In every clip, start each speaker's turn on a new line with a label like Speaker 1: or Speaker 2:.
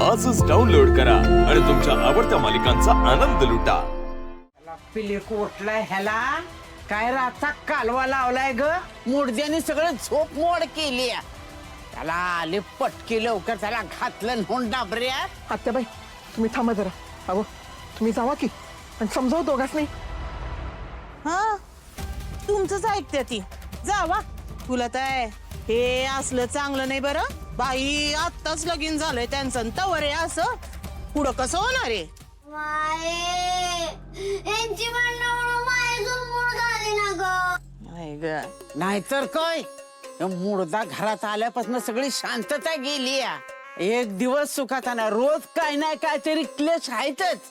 Speaker 1: आजच डाउनलोड करा आणि तुमच्या आवडत्या मालिकांचा आनंद लुटा।
Speaker 2: पिली कोटला ह्याला काय रातचा कालवा लावलाय ग, मुडद्याने सगळं झोप मोड केली त्याला आले पटकी लवकर त्याला घातलं म्हणून डाबऱ्या।
Speaker 3: आत्याबाई तुम्ही थांबा जरा, अहो तुम्ही जावा की आणि समजाव दोघांच नाही।
Speaker 4: हा तुमचंच ऐकते ती जावा, तुला तर हे असलं चांगलं नाही बरं बाई, आत्ताच लगीन झालंय त्यांचं तवर आहे असं पुढं कसं होणार आहे? नाही ग,
Speaker 2: नाहीतर काय मुडदा घरात आल्यापासून सगळी शांतता गेली एक दिवस सुखात ना, रोज काय नाही काहीतरी क्लेश आहेतच।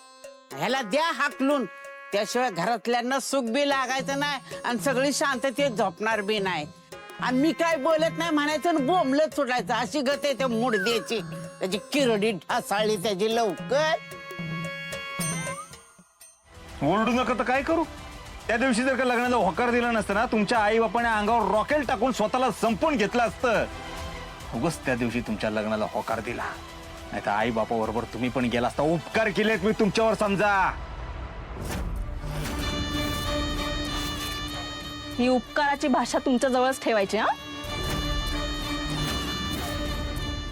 Speaker 2: ह्याला द्या हाकलून, त्याशिवाय घरातल्यांना सुख बी लागायचं नाही आणि सगळी शांततेत झोपणार बी नाही। आणि मी काय बोलत नाही म्हणायचं बोंबलत सुटायचं, अशी गत आहे त्या मुडद्याची, त्याची किरडी ढासाळली त्याची लवकर।
Speaker 5: ओरडू नका तर काय करू? त्या दिवशी जर का लग्नाला होकार दिला नसता ना, तुमच्या आई बापाने अंगावर रॉकेल टाकून स्वतःला संपवून घेतलं असतं। उगाच त्या दिवशी तुमच्या लग्नाला होकार दिला, नाही तर आई बापा बरोबर तुम्ही पण गेला असता। उपकार केलेत मी तुमच्यावर समजा।
Speaker 6: ही उपकाराची भाषा तुमच्या जवळच ठेवायची हा।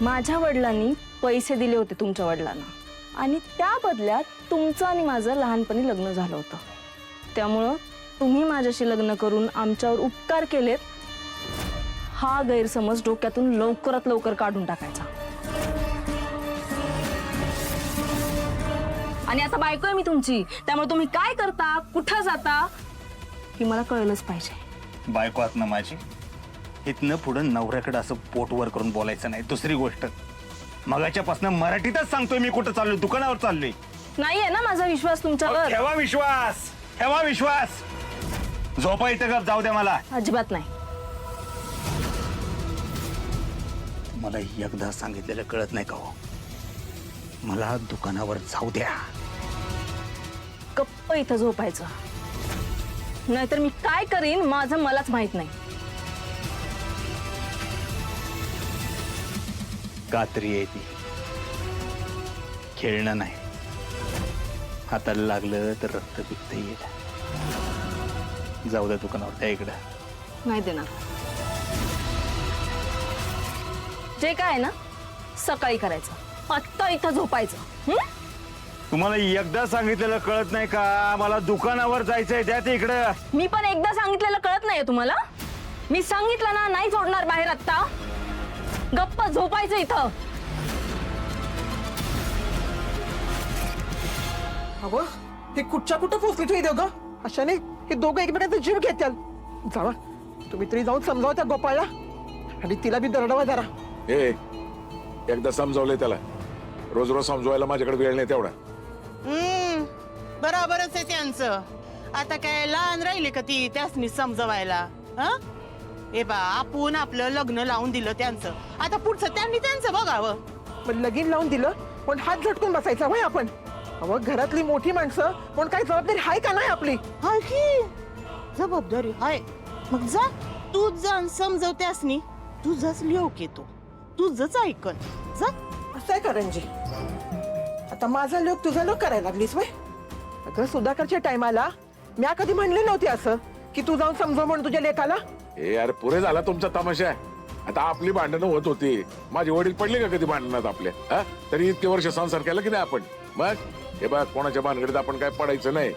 Speaker 6: माझ्या वडिलांनी पैसे दिले होते तुमच्या वडिलांना आणि त्या बदल्यात तुमचं आणि माझं लहानपणी लग्न झालं होतं, त्यामुळं तुम्ही माझ्याशी लग्न करून आमच्यावर उपकार केलेत हा गैरसमज डोक्यातून लवकरात लवकर काढून टाकायचा। आणि आता बायको आहे मी तुमची, त्यामुळे तुम्ही काय करता कुठं जाता ही मला कळलंच पाहिजे।
Speaker 5: बायको आत ना माझी, इथनं पुढं नवऱ्याकडे असं पोट वर करून बोलायचं नाही। दुसरी गोष्ट, मगाच्यापासून मराठीतच सांगतोय मी कुठं चाललोय, दुकानावर चाललोय।
Speaker 6: नाहीये ना माझा विश्वास तुमच्यावर?
Speaker 5: ठेवा विश्वास, ठेवा विश्वास। झोपा इथं गप, जाऊ द्या मला।
Speaker 6: अजिबात नाही।
Speaker 5: मला एकदा सांगितलेलं कळत नाही का हो? मला दुकानावर जाऊ द्या।
Speaker 6: गप्प इथं झोपायचं, नाहीतर मी काय करीन माझं मलाच माहित नाही।
Speaker 5: कात्री आहे ती, खेळणं नाही। हाताला लागलं तर रक्त पित्त येईल। जाऊ द्या दुकानावर, त्या इकडं
Speaker 6: नाही देणार। जे काय आहे ना सकाळी करायचं, आत्ता इथं झोपायचं।
Speaker 5: तुम्हाला एकदा सांगितलेलं कळत नाही का? मला दुकानावर जायचंय, द्या ते इकडं।
Speaker 6: मी पण एकदा सांगितलेलं कळत नाहीये तुम्हाला? मी सांगितलं ना नाही सोडणार बाहेर आत्ता, गप्प झोपायचं इथं।
Speaker 3: अहो हे कुठच्या कुठं पोचली तुम्ही दोघं? अशाने हे दोघं एकमेकांचा जीव घेत्याल। जावा तुम्ही तरी जाऊन समजावा त्या गोपाळला आणि तिला बी दरडवा जरा।
Speaker 7: ए एकदा समजावलंय त्याला, रोज रोज समजवायला माझ्याकडे वेळ नाही तेवढा।
Speaker 4: बरोबरच आहे त्यांचं। आता काय लहान राहिले का ती त्यासनी समजवायला? हा ए बा, आपण आपलं लग्न लावून दिलं त्यांचं, आता पुढचं त्यांनी त्यांचं बघावं।
Speaker 3: पण लगीन लावून दिलं पण हात झटकून बसायचा होय आपण? अहो घरातली मोठी माणसं पण काय जबाबदारी हाय का नाही आपली?
Speaker 4: हाय की जबाबदारी हाय, मग जा तूच जा समजव त्यासनी, तुझाच लिहूक येतो, तुझंच ऐकन जा।
Speaker 3: असं आहे करंजी, आता माझा लोक तुझा लोक करायला लागलीस वय? अगं सुधाकरच्या टायमाला मी कधी म्हणले नव्हते असं की तू जाऊन समजव म्हणून तुझ्या लेकाला?
Speaker 7: ए यार पुरे झाला तुमचा तमाशा। आता आपली भांडणं होत होती, माझे वडील पडले का कधी भांडणात आपल्या? हा तरी इतके वर्ष संसार केला की नाही आपण? मग हे बघ, कोणाच्या भानगडीत आपण काय पडायचं नाही,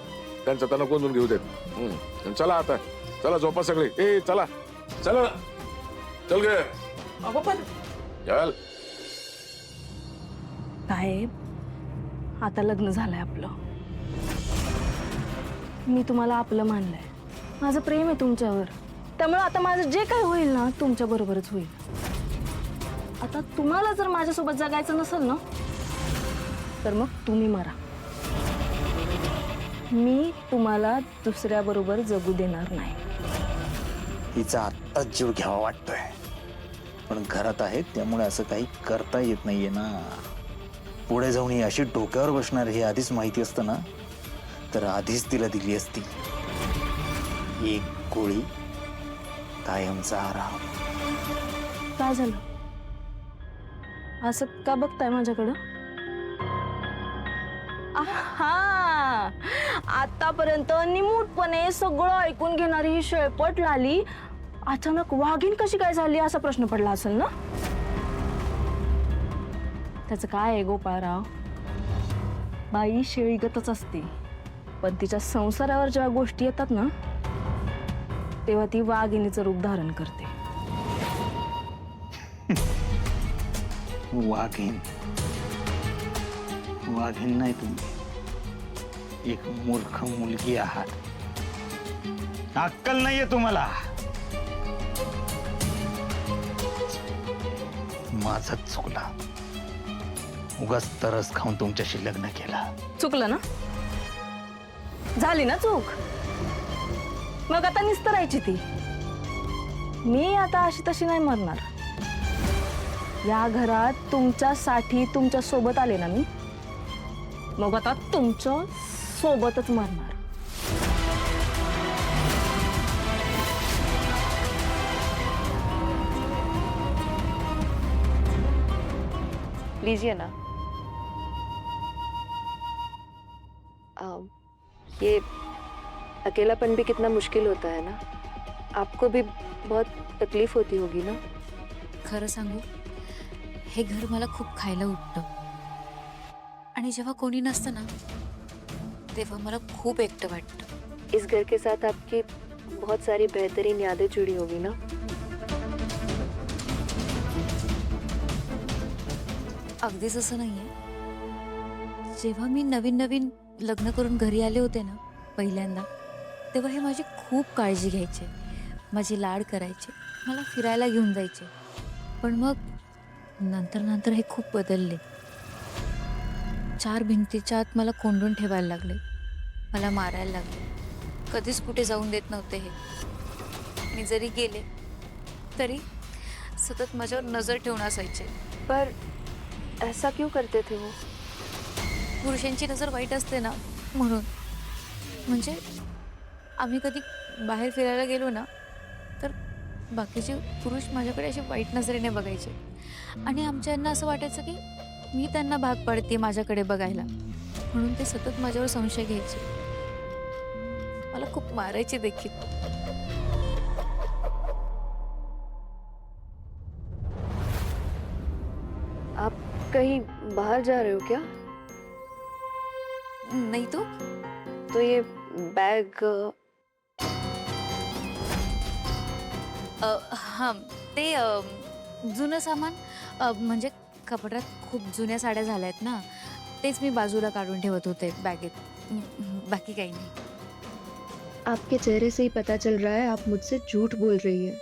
Speaker 7: त्यांचं त्यांना गोंधून घेऊ देत। चला आता, चला झोपा सगळे। ए चला चला, चल ग।
Speaker 3: अहो पण
Speaker 7: चल।
Speaker 6: साहेब आता लग्न झालंय आपलं, मी तुम्हाला आपलं मानलंय, माझं प्रेम आहे तुमच्यावर, त्यामुळे आता माझं जे काही होईल ना तुमच्या बरोबरच होईल। आता तुम्हाला जर माझ्यासोबत जगायचं नसेल ना तर मग तुम्ही मरा, मी तुम्हाला दुसऱ्या बरोबर जगू देणार नाही।
Speaker 5: हिचा आत्ताच जीव घ्यावा वाटतोय, पण घरात आहे त्यामुळे असं काही करता येत नाहीये ना। पुढे जाऊन ही अशी डोक्यावर बसणार हे आधीच माहिती असतं ना, तर आधीच तिला दिली असती एक गोळी, कायमचा आराम।
Speaker 6: काय झालं? असं का बघताय माझ्याकडं? आहा, आतापर्यंत निमूटपणे सगळं ऐकून घेणारी ही शेळपट लाली अचानक वाघीण कशी काय झाली असा प्रश्न पडला असेल ना. त्याचं काय आहे गोपाळराव, बाई शेळीगतच असते, पण तिच्या संसारावर जेव्हा गोष्टी येतात ना तेव्हा ती वाघिणीचं रूप धारण करते.
Speaker 5: वाघीण वाघीण नाही तुम्ही, एक मूर्ख मुलगी आहात. अक्कल नाहीये तुम्हाला. माझाच चुकला, उगाच तरस खाऊन तुमच्याशी लग्न केला.
Speaker 6: चुकलं ना, झाली ना चूक, मग आता निस्तरायची ती. मी आता अशी तशी नाही मरणार. या घरात तुमच्यासाठी तुमच्या सोबत आले ना मी, मग आता तुमच्या सोबतच मरणार.
Speaker 8: लीजिए ना. ये अकेलापन भी कितना मुश्किल होता है ना. आपको भी बहुत तकलीफ होती होगी ना.
Speaker 9: खरं सांगू, हे घर मला खूप खायला उठतं आणि जेव्हा कोणी नसतं ना तेव्हा मला खूप एकटं वाटतं.
Speaker 8: इस घर के साथ आपकी बहुत सारी बेहतरीन यादें जुड़ी होगी ना.
Speaker 9: अगदीच असं नाहीये. जेव्हा मी नवीन नवीन लग्न करून घरी आले होते ना पहिल्यांदा, तेव्हा हे माझी खूप काळजी घ्यायचे, माझी लाड करायचे, मला फिरायला घेऊन जायचे. पण मग नंतर नंतर हे खूप बदलले. 4 भिंतीच्या आत मला कोंडून ठेवायला लागले, मला मारायला लागले. कधीच कुठे जाऊन देत नव्हते हे. मी जरी गेले तरी सतत माझ्यावर नजर ठेवून असायचे.
Speaker 8: पर ऐसा क्यों करते थे वो.
Speaker 9: पुरुषांची नजर वाईट असते ना म्हणून. म्हणजे आम्ही कधी बाहेर फिरायला गेलो ना तर बाकीचे पुरुष माझ्याकडे असे वाईट नजरेने बघायचे आणि आमच्यांना असं वाटायचं की मी त्यांना भाग पाडते माझ्याकडे बघायला, म्हणून ते सतत माझ्यावर संशय घ्यायचे, मला खूप मारायचे देखील.
Speaker 8: आप कहीं बाहर जा रहे हो क्या.
Speaker 9: नाही
Speaker 8: तो ये बैग.
Speaker 9: हां, ते जुनं सामान, म्हणजे कपाटात खूप जुन्या साड्या झाल्या आहेत ना, तेच मी बाजूला काढून ठेवत होते बॅगेत. बाकी काही नाही.
Speaker 8: आपके चेहरे से ही पता चल रहा है आप मुझसे झूठ बोल रही है.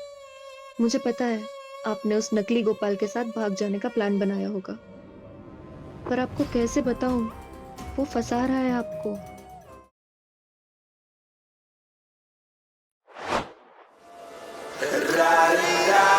Speaker 8: मुझे पता है आपने उस नकली गोपाल के साथ भाग जाने का प्लान बनाया होगा, पर आपको कैसे बताऊं, वो फंसा रहा है आपको.
Speaker 10: रा